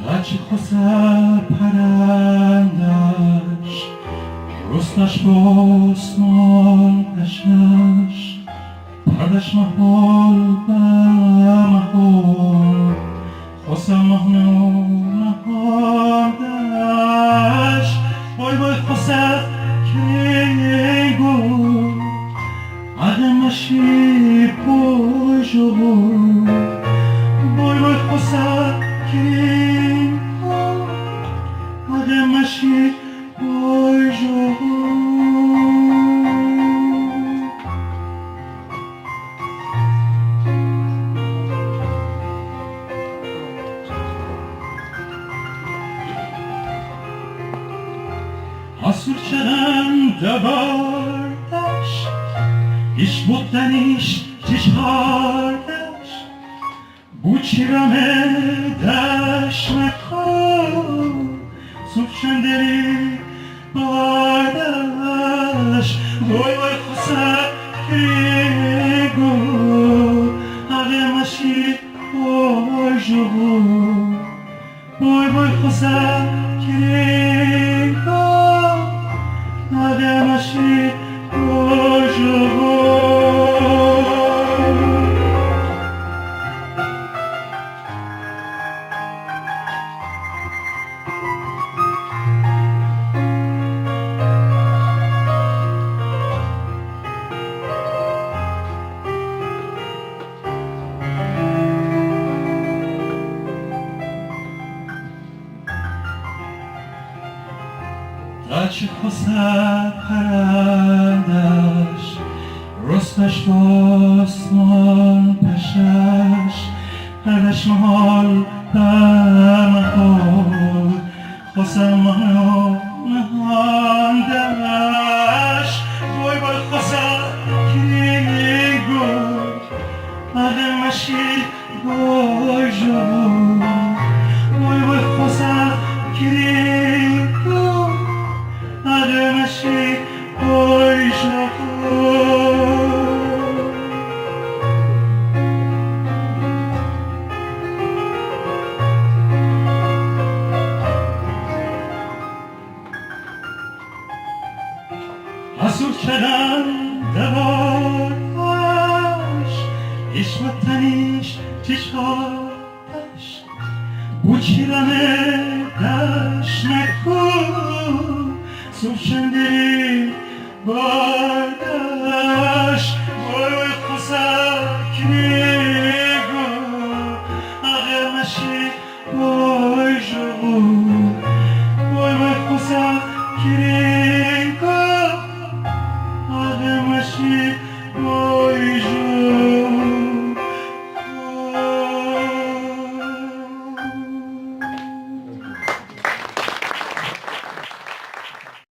هرچی خواست پرندش رستش بسمان پشنش پردش محال به محال خواستم نهادش بای بای خواستم که گل عدمشی پوشو بای بای خواستم که گل عدمشی پوشو Asur çenen döverdeş İş buddeniş cişardeş Bu çirame deşmekar Sufşenderi bardeş Boy boy khusa krigo Ademaşi ojo Boy boy khusa krigo Ademaşi ojo هرچی خواست پرندش رستش بسمان پشش پردش محال به محال خواستم نهاندش بای بای خواستم که گل عدمشی گوشو بای بای خواستم که گل عدمشی گوشو Asur çenen devardaş İş vataniş çişardaş Bu çirane deşmeku Sufşenderi bardaş Boy boy khusa krigo Ademaşi boyjo Boy boy khusa krigo Ademaşi boyjo